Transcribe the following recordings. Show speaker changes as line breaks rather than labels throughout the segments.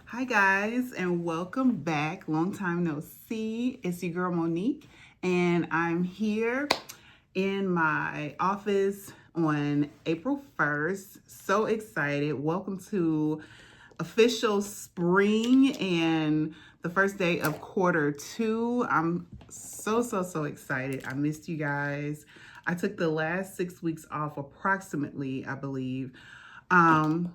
Hi guys, and welcome back. Long time no see. It's your girl Monique, and I'm here in my office on April 1st. So excited. Welcome to official spring and the first day of quarter 2. I'm so excited. I missed you guys. I took the last 6 weeks off approximately, I believe,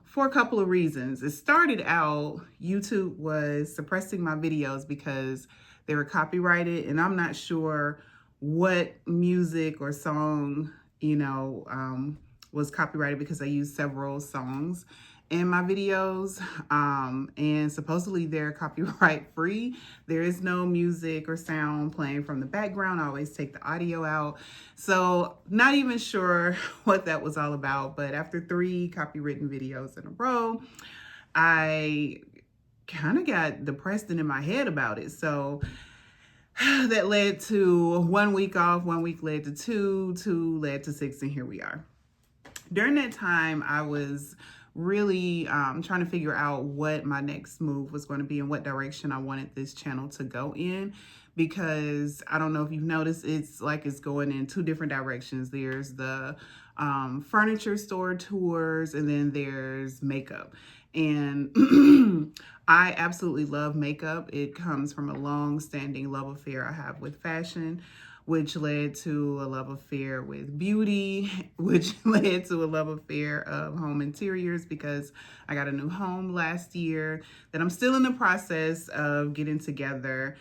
for a couple of reasons. It started out, YouTube was suppressing my videos because they were copyrighted, and I'm not sure what music or song, was copyrighted because I used several songs in my videos, and supposedly they're copyright free. There is no music or sound playing from the background. I always take the audio out. So not even sure what that was all about, but after 3 copywritten videos in a row, I kind of got depressed and in my head about it. So that led to 1 week off, 1 week led to 2, 2 led to 6, and here we are. During that time, I was really trying to figure out what my next move was going to be and what direction I wanted this channel to go in, because I don't know if you've noticed, it's like it's going in 2 different directions. There's the furniture store tours, and then there's makeup. And I absolutely love makeup. It comes from a long-standing love affair I have with fashion, which led to a love affair with beauty, which led to a love affair of home interiors, because I got a new home last year that I'm still in the process of getting together,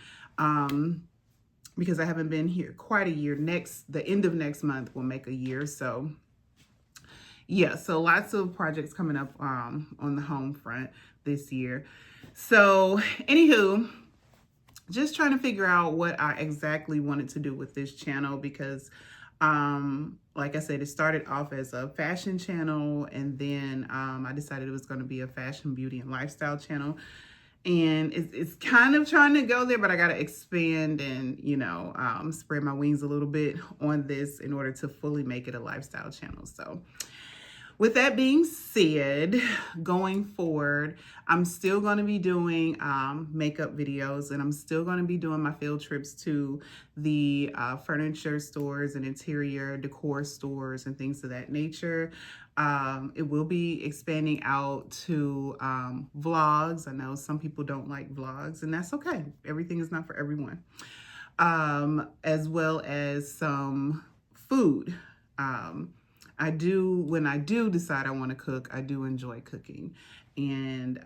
because I haven't been here quite a year. The end of next month will make a year. So yeah, so lots of projects coming up on the home front this year. So anywho, just trying to figure out what I exactly wanted to do with this channel, because like I said, it started off as a fashion channel, and then I decided it was going to be a fashion, beauty, and lifestyle channel. And it's kind of trying to go there, but I got to expand and, spread my wings a little bit on this in order to fully make it a lifestyle channel. So with that being said, going forward, I'm still going to be doing makeup videos, and I'm still going to be doing my field trips to the furniture stores and interior decor stores and things of that nature. It will be expanding out to vlogs. I know some people don't like vlogs, and that's okay. Everything is not for everyone. As well as some food. When I do decide I want to cook, I do enjoy cooking. And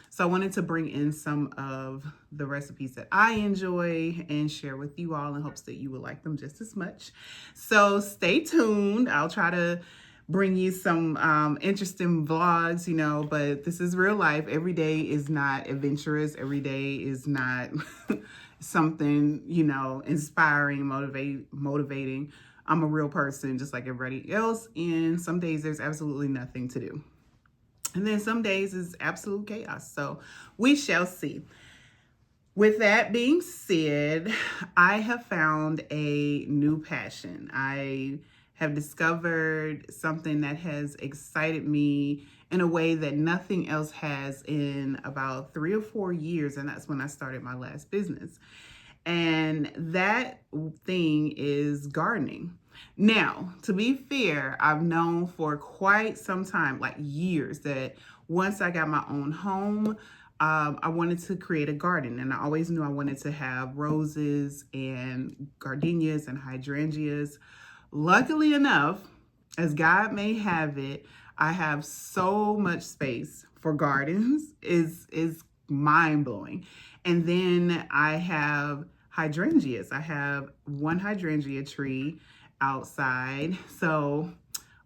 so I wanted to bring in some of the recipes that I enjoy and share with you all in hopes that you will like them just as much. So stay tuned. I'll try to bring you some interesting vlogs, but this is real life. Every day is not adventurous. Every day is not something, inspiring, motivating. I'm a real person just like everybody else, and some days there's absolutely nothing to do. And then some days is absolute chaos. So we shall see. With that being said, I have found a new passion. I have discovered something that has excited me in a way that nothing else has in about 3 or 4 years, and that's when I started my last business. And that thing is gardening. Now, to be fair, I've known for quite some time, like years, that once I got my own home, I wanted to create a garden. And I always knew I wanted to have roses and gardenias and hydrangeas. Luckily enough, as God may have it, I have so much space for gardens. Is mind-blowing. And then I have hydrangeas. I have 1 hydrangea tree outside. So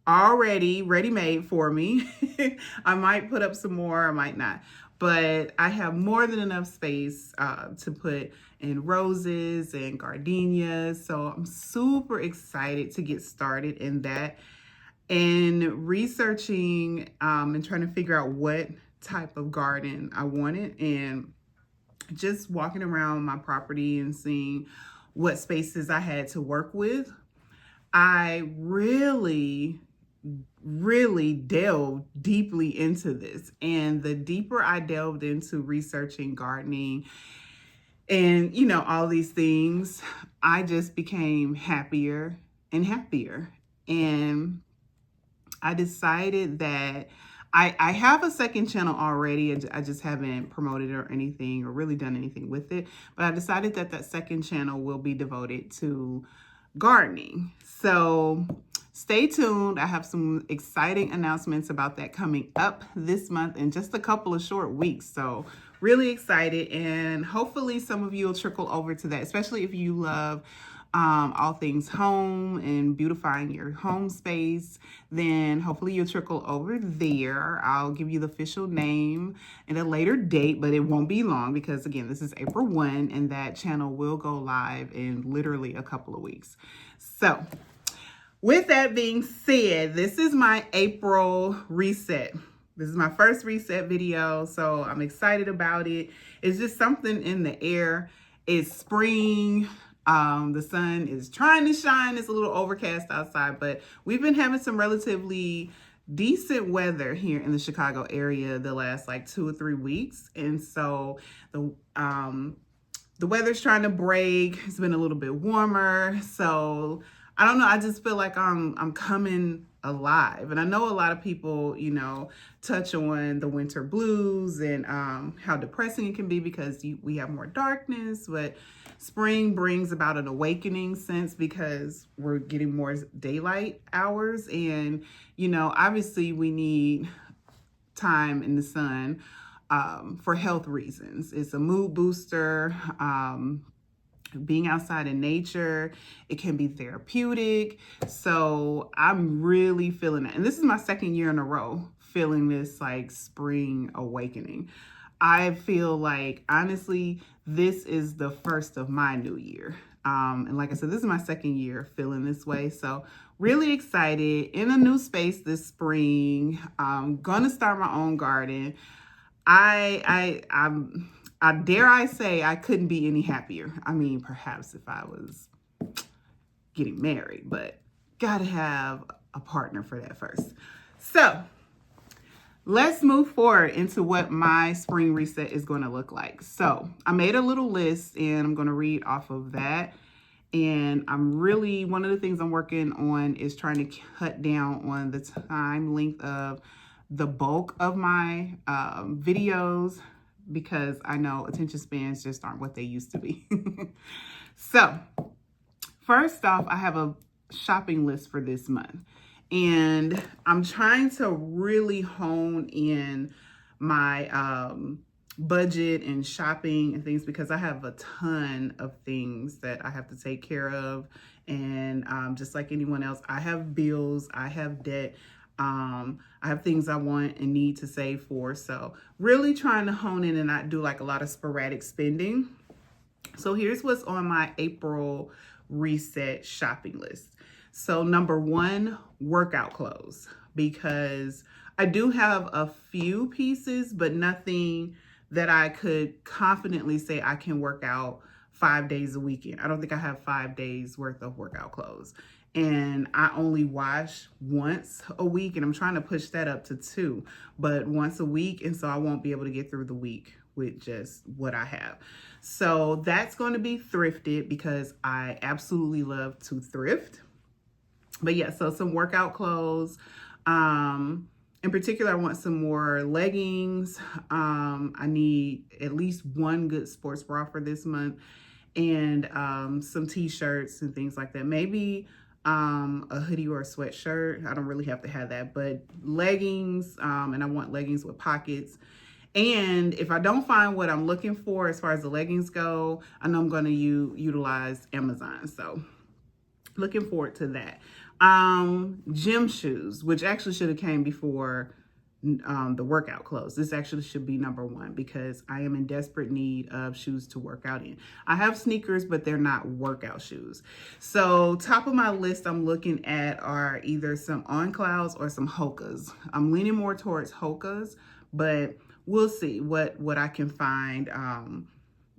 already ready-made for me. I might put up some more, I might not. But I have more than enough space to put in roses and gardenias. So I'm super excited to get started in that. And researching and trying to figure out what type of garden I wanted, and just walking around my property and seeing what spaces I had to work with, I really really delved deeply into this. And the deeper I delved into researching gardening and, all these things, I just became happier and happier. And I decided that I have a second channel already. I just haven't promoted it or anything or really done anything with it. But I decided that that second channel will be devoted to gardening. So stay tuned. I have some exciting announcements about that coming up this month in just a couple of short weeks. So really excited, and hopefully some of you will trickle over to that, especially if you love all things home and beautifying your home space. Then hopefully you'll trickle over there. I'll give you the official name at a later date, but it won't be long because again, this is April 1 and that channel will go live in literally a couple of weeks. So with that being said, this is my April reset. This is my first reset video, so I'm excited about it. It's just something in the air. It's spring. The sun is trying to shine. It's a little overcast outside, but we've been having some relatively decent weather here in the Chicago area the last like 2 or 3 weeks. And so the weather's trying to break. It's been a little bit warmer. So I don't know. I just feel like I'm coming alive. And I know a lot of people, touch on the winter blues and how depressing it can be because we have more darkness, but spring brings about an awakening sense because we're getting more daylight hours. And, obviously we need time in the sun for health reasons. It's a mood booster. Being outside in nature, it can be therapeutic. So I'm really feeling it. And this is my second year in a row feeling this like spring awakening. I feel like, honestly, this is the first of my new year. And like I said, this is my second year feeling this way. So really excited in a new space this spring. I'm gonna start my own garden. I dare I say I couldn't be any happier. I mean, perhaps if I was getting married, but gotta have a partner for that first. So let's move forward into what my spring reset is going to look like. So I made a little list and I'm going to read off of that. And one of the things I'm working on is trying to cut down on the time length of the bulk of my videos, because I know attention spans just aren't what they used to be. So first off, I have a shopping list for this month. And I'm trying to really hone in my budget and shopping and things because I have a ton of things that I have to take care of. And just like anyone else, I have bills, I have debt. I have things I want and need to save for. So really trying to hone in and not do like a lot of sporadic spending. So here's what's on my April reset shopping list. So number 1, workout clothes, because I do have a few pieces, but nothing that I could confidently say I can work out 5 days a weekend. I don't think I have 5 days worth of workout clothes. And I only wash once a week, and I'm trying to push that up to 2, but once a week. And so I won't be able to get through the week with just what I have. So that's going to be thrifted because I absolutely love to thrift. But yeah, so some workout clothes. In particular, I want some more leggings. I need at least one good sports bra for this month, and some t-shirts and things like that. Maybe a hoodie or a sweatshirt. I don't really have to have that, but leggings, and I want leggings with pockets. And if I don't find what I'm looking for as far as the leggings go, I know I'm going to utilize Amazon. So looking forward to that. Gym shoes, which actually should have came before the workout clothes. This actually should be number 1 because I am in desperate need of shoes to work out in. I have sneakers, but they're not workout shoes. So top of my list I'm looking at are either some On Clouds or some Hokas. I'm leaning more towards Hokas, but we'll see what I can find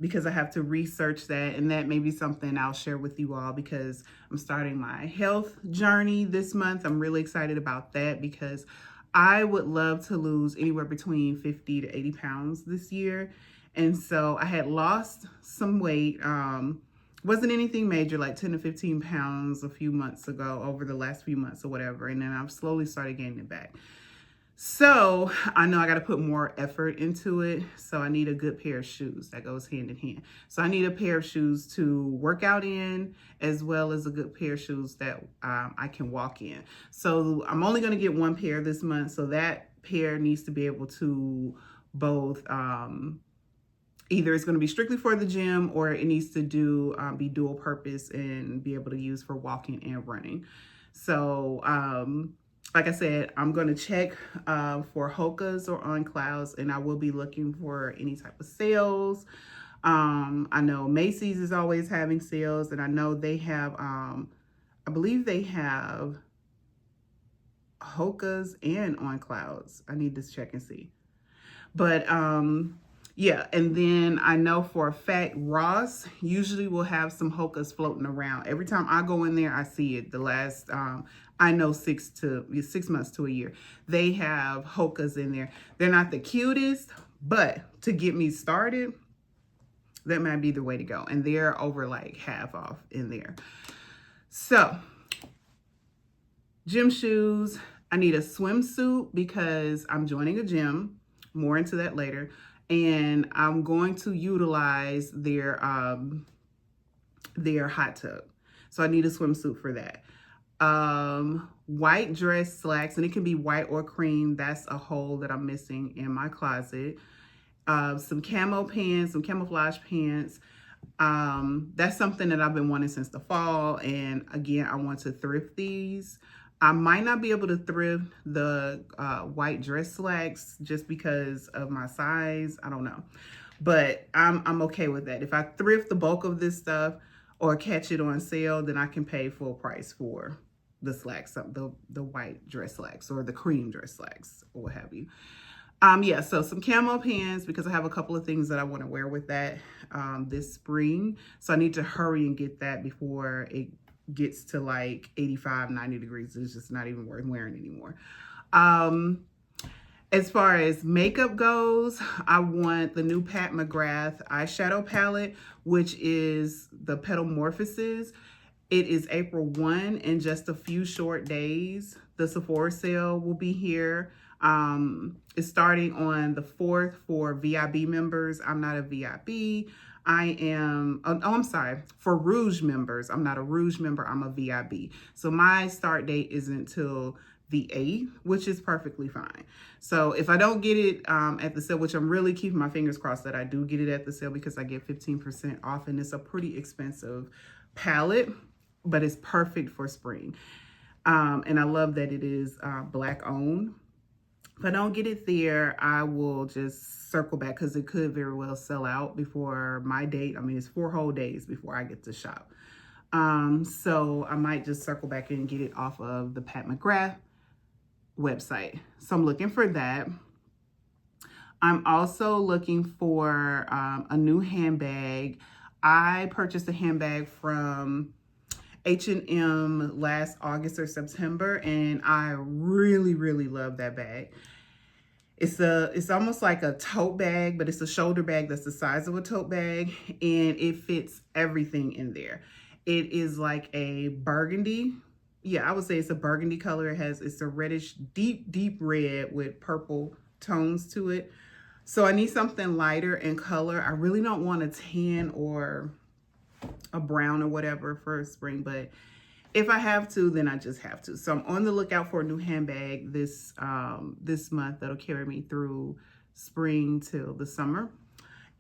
because I have to research that, and that may be something I'll share with you all because I'm starting my health journey this month. I'm really excited about that because I would love to lose anywhere between 50 to 80 pounds this year. And so I had lost some weight. Wasn't anything major, like 10 to 15 pounds a few months ago, over the last few months or whatever. And then I've slowly started gaining it back. So I know I got to put more effort into it. So I need a good pair of shoes. That goes hand in hand. So I need a pair of shoes to work out in, as well as a good pair of shoes that I can walk in. So I'm only going to get one pair this month. So that pair needs to be able to both, either it's going to be strictly for the gym, or it needs to be dual purpose and be able to use for walking and running. So, like I said, I'm going to check for Hoka's or On Clouds, and I will be looking for any type of sales. I know Macy's is always having sales, and I know they have, I believe they have Hoka's and On Clouds. I need to check and see. But yeah, and then I know for a fact Ross usually will have some Hoka's floating around. Every time I go in there, I see it. The last, I know 6 months to a year, they have Hoka's in there. They're not the cutest, but to get me started, that might be the way to go. And they're over like half off in there. So, gym shoes. I need a swimsuit because I'm joining a gym. More into that later. And I'm going to utilize their hot tub. So I need a swimsuit for that. White dress slacks, and it can be white or cream. That's a hole that I'm missing in my closet. Some camo pants, some camouflage pants. That's something that I've been wanting since the fall. And again, I want to thrift these. I might not be able to thrift the white dress slacks just because of my size. I don't know. But I'm okay with that. If I thrift the bulk of this stuff or catch it on sale, then I can pay full price for the slacks, the white dress slacks or the cream dress slacks or what have you. Yeah, so some camo pants because I have a couple of things that I want to wear with that this spring. So I need to hurry and get that before it gets to like 85, 90 degrees. It's just not even worth wearing anymore. As far as makeup goes, I want the new Pat McGrath eyeshadow palette, which is the Petalmorphosis. It is April 1 in just a few short days. The Sephora sale will be here. It's starting on the 4th for VIB members. I'm not a VIB. I am, I'm sorry, for Rouge members. I'm not a Rouge member, I'm a VIB. So my start date isn't until the 8th, which is perfectly fine. So if I don't get it at the sale, which I'm really keeping my fingers crossed that I do get it at the sale because I get 15% off, and it's a pretty expensive palette, but it's perfect for spring. And I love that it is Black owned. If I don't get it there, I will just circle back because it could very well sell out before my date. I mean, it's 4 whole days before I get to shop. So I might just circle back and get it off of the Pat McGrath website. So I'm looking for that. I'm also looking for a new handbag. I purchased a handbag from H&M last August or September, and I really, really love that bag. It's almost like a tote bag, but it's a shoulder bag that's the size of a tote bag, and it fits everything in there. It is like a burgundy. Yeah, I would say it's a burgundy color. It's a reddish, deep red with purple tones to it. So I need something lighter in color. I really don't want a tan or a brown or whatever for spring, but if I have to, then I just have to. So I'm on the lookout for a new handbag this month that'll carry me through spring till the summer.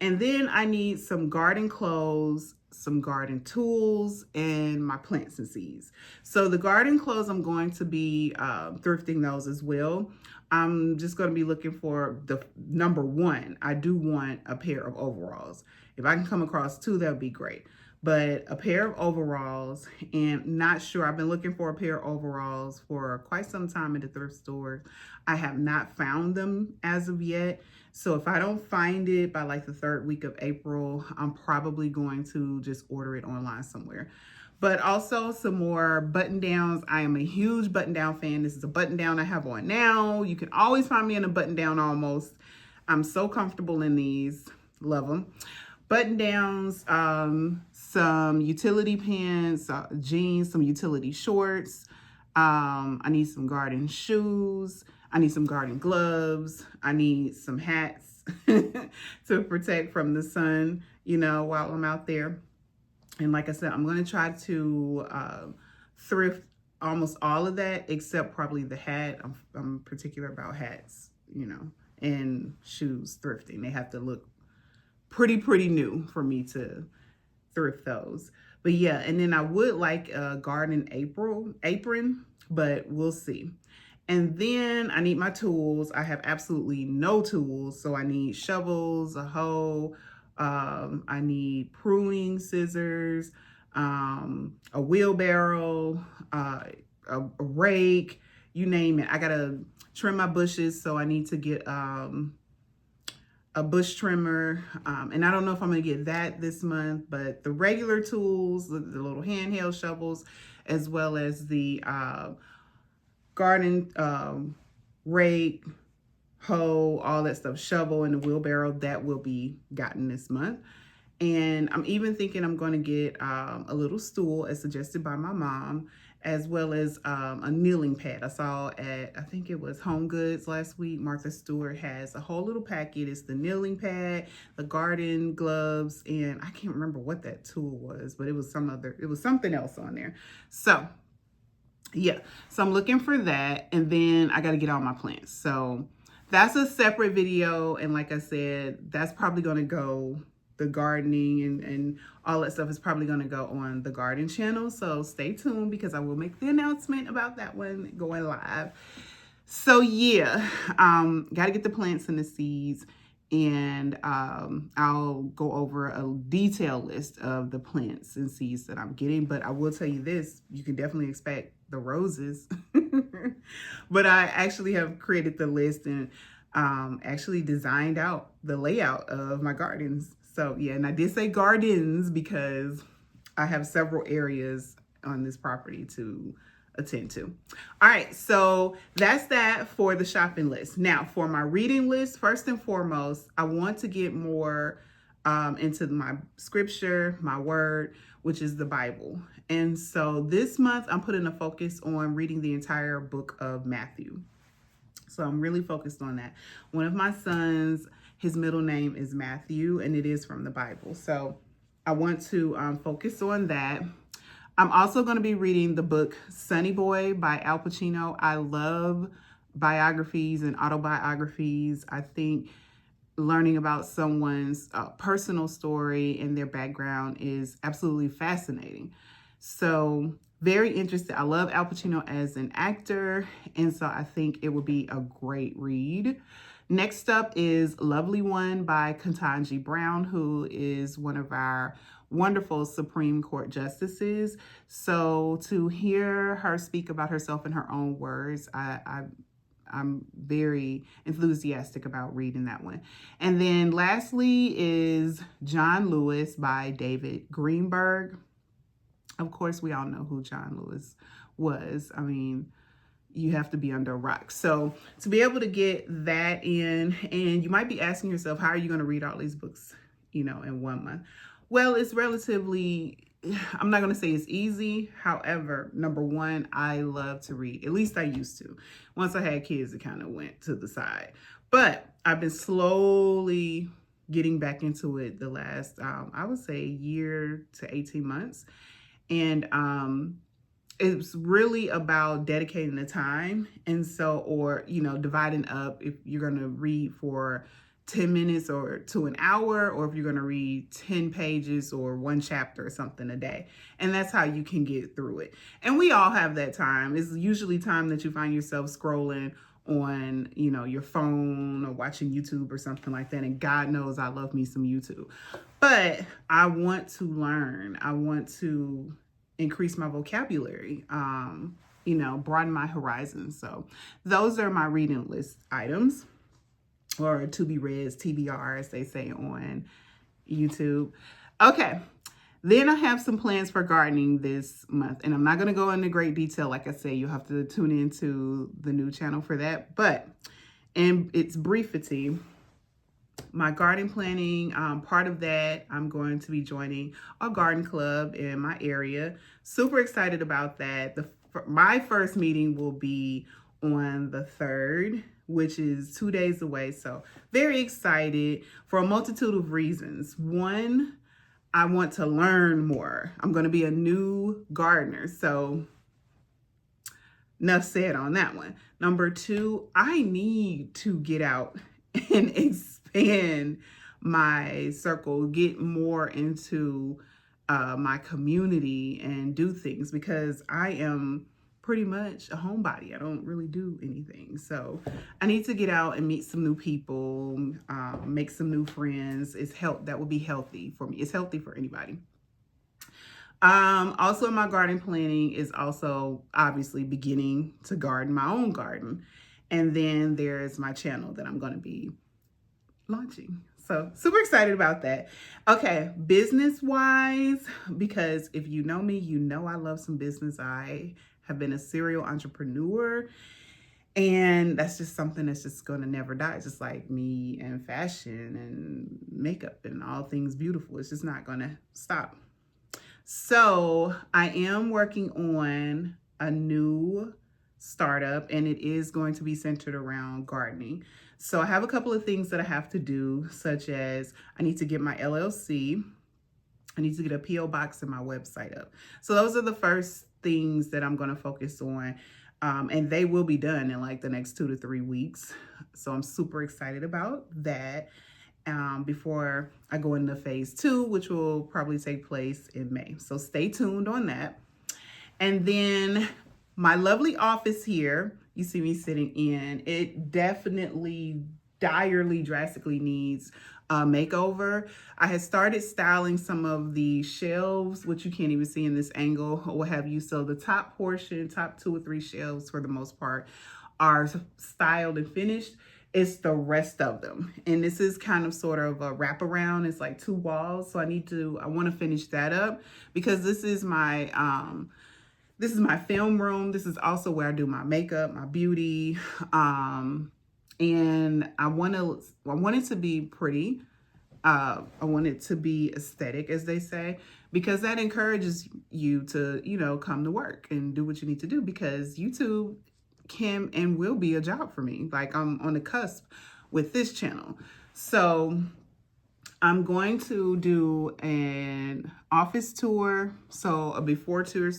And then I need some garden clothes, some garden tools, and my plants and seeds. So the garden clothes, I'm going to be thrifting those as well. I'm just going to be looking for the number one. I do want a pair of overalls. If I can come across 2, that would be great. but a pair of overalls, and not sure. I've been looking for a pair of overalls for quite some time at the thrift store. I have not found them as of yet. So if I don't find it by like the 3rd week of April, I'm probably going to just order it online somewhere. But also some more button downs. I am a huge button down fan. This is a button down I have on now. You can always find me in a button down almost. I'm so comfortable in these. Love them. Button downs, some utility pants, jeans, some utility shorts. I need some garden shoes. I need some garden gloves. I need some hats to protect from the sun, you know, while I'm out there. And like I said, I'm going to try to thrift almost all of that, except probably the hat. I'm particular about hats, you know, and shoes thrifting. They have to look pretty new for me to thrift those. But yeah, and then I would like a garden apron, but we'll see. And then I need my tools. I have absolutely no tools. So I need shovels, a hoe, I need pruning scissors, a wheelbarrow, a rake, you name it. I gotta trim my bushes, so I need to get a bush trimmer, and I don't know if I'm gonna get that this month, but the regular tools, the little handheld shovels, as well as the garden rake, hoe, all that stuff, shovel, and the wheelbarrow, that will be gotten this month. And I'm even thinking I'm going to get a little stool as suggested by my mom, as well as a kneeling pad. I saw at, I think it was Home Goods last week, Martha Stewart has a whole little packet. It's the kneeling pad, the garden gloves, and I can't remember what that tool was, but it was something else on there. So yeah, so I'm looking for that, and then I got to get all my plants. So that's a separate video, and like I said, that's probably going to go, the gardening and all that stuff is probably going to go on the garden channel. So stay tuned, because I will make the announcement about that one going live. So yeah, got to get the plants and the seeds, and I'll go over a detailed list of the plants and seeds that I'm getting. But I will tell you this, you can definitely expect the roses. But I actually have created the list and actually designed out the layout of my gardens. So yeah, and I did say gardens because I have several areas on this property to attend to. All right, so that's that for the shopping list. Now for my reading list, first and foremost, I want to get more into my scripture, my word, which is the Bible. And so this month I'm putting a focus on reading the entire book of Matthew. So I'm really focused on that. One of my sons, his middle name is Matthew, and it is from the Bible. So I want to focus on that. I'm also going to be reading the book Sonny Boy by Al Pacino. I love biographies and autobiographies. I think learning about someone's personal story and their background is absolutely fascinating. So very interested. I love Al Pacino as an actor, and so I think it will be a great read. Next up is Lovely One by Ketanji Brown, who is one of our wonderful Supreme Court justices. So to hear her speak about herself in her own words, I'm very enthusiastic about reading that one. And then lastly is John Lewis by David Greenberg. Of course, we all know who John Lewis was. I mean, you have to be under a rock. So to be able to get that in, and you might be asking yourself, how are you going to read all these books, you know, in 1 month? Well, it's relatively, I'm not going to say it's easy. However, number one, I love to read. At least I used to. Once I had kids, it kind of went to the side. But I've been slowly getting back into it the last, I would say, year to 18 months. And it's really about dedicating the time. And so, or, you know, dividing up if you're going to read for 10 minutes or to an hour, or if you're going to read 10 pages or 1 chapter or something a day. And that's how you can get through it. And we all have that time. It's usually time that you find yourself scrolling on, you know, your phone or watching YouTube or something like that. And God knows I love me some YouTube. But I want to learn. I want to increase my vocabulary, you know, broaden my horizons. So those are my reading list items, or to be reads, TBR, as they say on YouTube. Okay. Then I have some plans for gardening this month, and I'm not going to go into great detail. Like I say, you'll have to tune into the new channel for that. But in its briefity, my garden planning, part of that, I'm going to be joining a garden club in my area. Super excited about that. My first meeting will be on the 3rd, which is 2 days away. So very excited for a multitude of reasons. One, I want to learn more. I'm going to be a new gardener. So enough said on that one. Number 2, I need to get out and expand my circle, get more into my community and do things, because I am pretty much a homebody. I don't really do anything. So I need to get out and meet some new people, make some new friends. That would be healthy for me. It's healthy for anybody. Also in my garden planning is also obviously beginning to garden my own garden. And then there's my channel that I'm going to be launching. So super excited about that. Okay, business wise, because if you know me, you know I love some business. I have been a serial entrepreneur, and that's just something that's just going to never die. Just like me and fashion and makeup and all things beautiful. It's just not going to stop. So I am working on a new startup, and it is going to be centered around gardening. So I have a couple of things that I have to do, such as I need to get my LLC. I need to get a P.O. box and my website up. So those are the first things that I'm going to focus on. And they will be done in like the next 2 to 3 weeks. So I'm super excited about that. Before I go into phase 2, which will probably take place in May. So stay tuned on that. And then my lovely office here, you see me sitting in, it definitely direly, drastically needs a makeover. I had started styling some of the shelves, which you can't even see in this angle or what have you. So the top portion, top 2 or 3 shelves for the most part, are styled and finished. It's the rest of them. And this is kind of sort of a wraparound. It's like 2 walls. So I want to finish that up, because this is my film room. This is also where I do my makeup, my beauty. And I want it to be pretty. I want it to be aesthetic, as they say, because that encourages you to, you know, come to work and do what you need to do, because YouTube can and will be a job for me. Like, I'm on the cusp with this channel. So I'm going to do an office tour, so a before tour,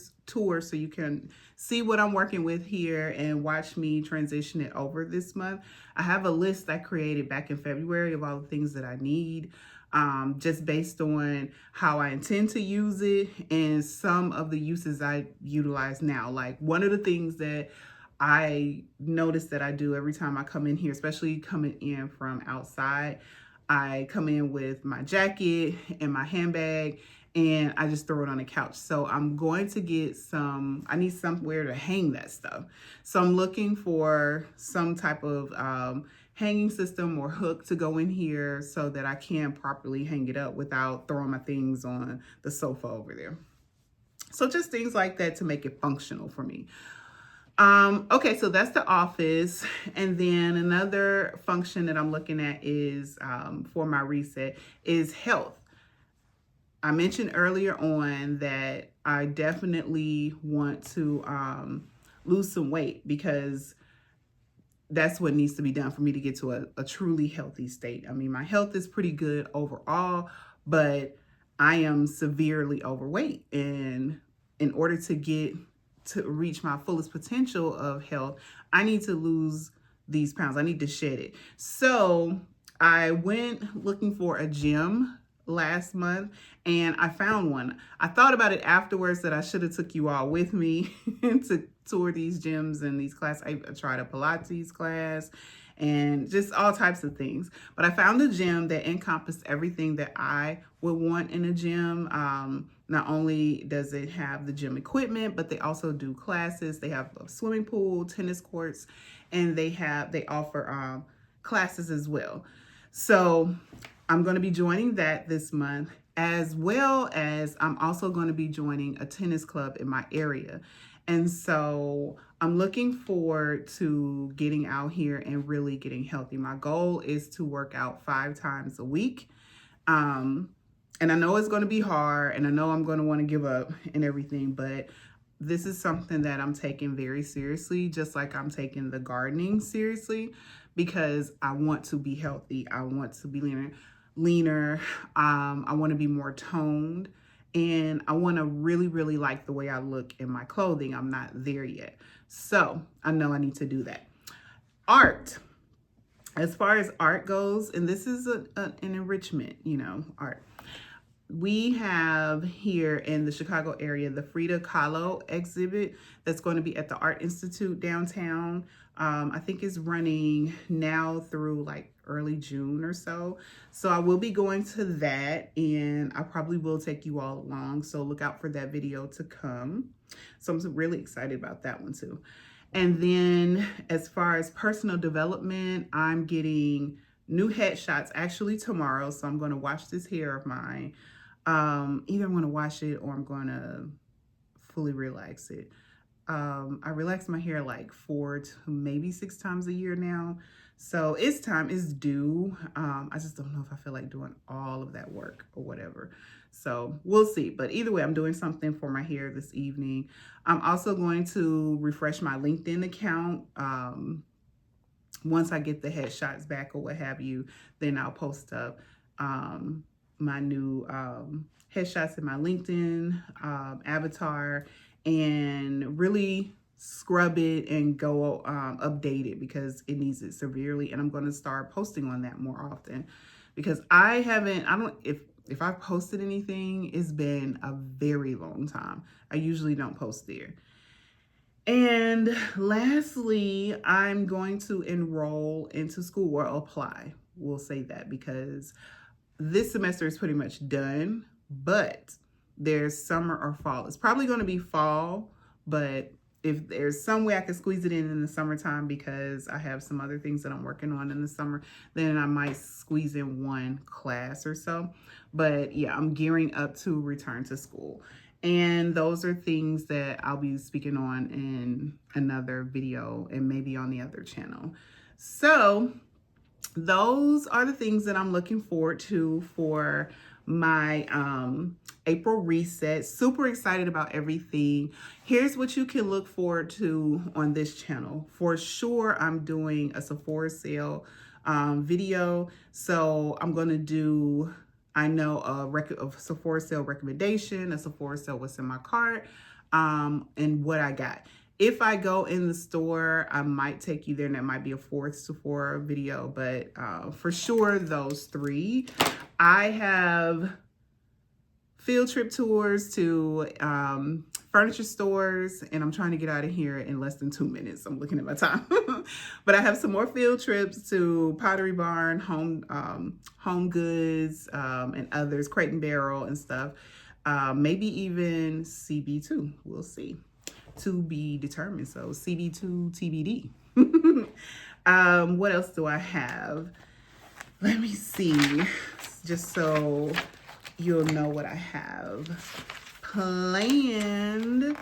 so you can see what I'm working with here and watch me transition it over this month. I have a list I created back in February of all the things that I need, just based on how I intend to use it and some of the uses I utilize now. Like, one of the things that I notice that I do every time I come in here, especially coming in from outside, I come in with my jacket and my handbag, and I just throw it on the couch. So I'm going to get I need somewhere to hang that stuff. So I'm looking for some type of hanging system or hook to go in here so that I can properly hang it up without throwing my things on the sofa over there. So just things like that to make it functional for me. Okay, so that's the office. And then another function that I'm looking at is, for my reset, is health. I mentioned earlier on that I definitely want to lose some weight, because that's what needs to be done for me to get to a truly healthy state. I mean, my health is pretty good overall, but I am severely overweight. And in order to reach my fullest potential of health, I need to lose these pounds. I need to shed it. So I went looking for a gym last month, and I found one. I thought about it afterwards that I should have took you all with me to tour these gyms and these classes. I tried a Pilates class and just all types of things. But I found a gym that encompassed everything that I would want in a gym. Not only does it have the gym equipment, but they also do classes. They have a swimming pool, tennis courts, and they offer classes as well. So I'm going to be joining that this month, as well as I'm also going to be joining a tennis club in my area. And so I'm looking forward to getting out here and really getting healthy. My goal is to work out 5 times a week. And I know it's going to be hard, and I know I'm going to want to give up and everything, but this is something that I'm taking very seriously, just like I'm taking the gardening seriously, because I want to be healthy. I want to be leaner. I want to be more toned, and I want to really, really like the way I look in my clothing. I'm not there yet. So I know I need to do that. Art. As far as art goes, and this is an enrichment, art. We have here in the Chicago area the Frida Kahlo exhibit that's going to be at the Art Institute downtown. I think it's running now through like early June or so. So I will be going to that, and I probably will take you all along. So look out for that video to come. So I'm really excited about that one too. And then as far as personal development, I'm getting new headshots actually tomorrow. So I'm going to wash this hair of mine. Either I'm going to wash it or I'm going to fully relax it. I relax my hair like 4 to maybe 6 times a year now. So it's due. I just don't know if I feel like doing all of that work or whatever. So we'll see. But either way, I'm doing something for my hair this evening. I'm also going to refresh my LinkedIn account. Once I get the headshots back or what have you, then I'll post up my new headshots in my LinkedIn avatar and really scrub it and go update it because it needs it severely. And I'm going to start posting on that more often because if I've posted anything, it's been a very long time. I usually don't post there. And lastly, I'm going to enroll into school or apply. We'll say that because this semester is pretty much done, but there's summer or fall. It's probably going to be fall, but if there's some way I can squeeze it in the summertime because I have some other things that I'm working on in the summer, then I might squeeze in one class or so. But yeah, I'm gearing up to return to school. And those are things that I'll be speaking on in another video and maybe on the other channel. So those are the things that I'm looking forward to for my April reset. Super excited about everything. Here's what you can look forward to on this channel. For sure, I'm doing a Sephora sale video. So I'm going to do, I know, a Sephora sale recommendation, a Sephora sale what's in my cart, and what I got. If I go in the store, I might take you there, and that might be a 4th Sephora video, but for sure, those 3. I have field trip tours to furniture stores, and I'm trying to get out of here in less than 2 minutes. I'm looking at my time. But I have some more field trips to Pottery Barn, Home Goods, and others, Crate and Barrel and stuff. Maybe even CB2. We'll see. To be determined. So CB2 TBD. What else do I have? Let me see. Just so you'll know what I have planned.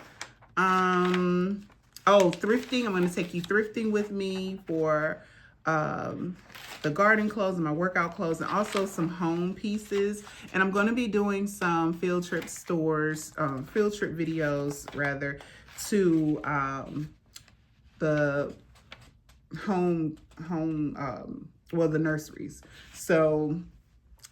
Thrifting. I'm going to take you thrifting with me for the garden clothes and my workout clothes, and also some home pieces. And I'm going to be doing some field trip videos rather, to the the nurseries. So,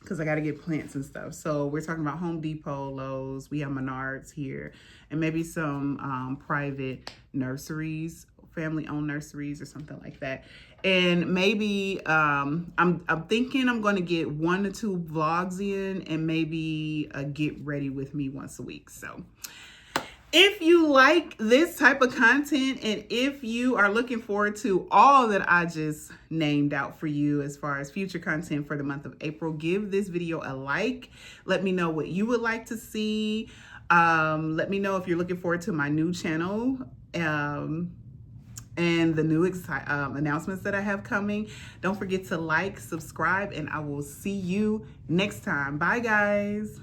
because I got to get plants and stuff. So we're talking about Home Depot, Lowe's, we have Menards here, and maybe some private nurseries, family-owned nurseries or something like that. And maybe I'm thinking I'm going to get 1 to 2 vlogs in, and maybe a get ready with me once a week. So if you like this type of content, and if you are looking forward to all that I just named out for you as far as future content for the month of April, give this video a like. Let me know what you would like to see. Let me know if you're looking forward to my new channel and the new announcements that I have coming. Don't forget to like, subscribe, and I will see you next time. Bye, guys.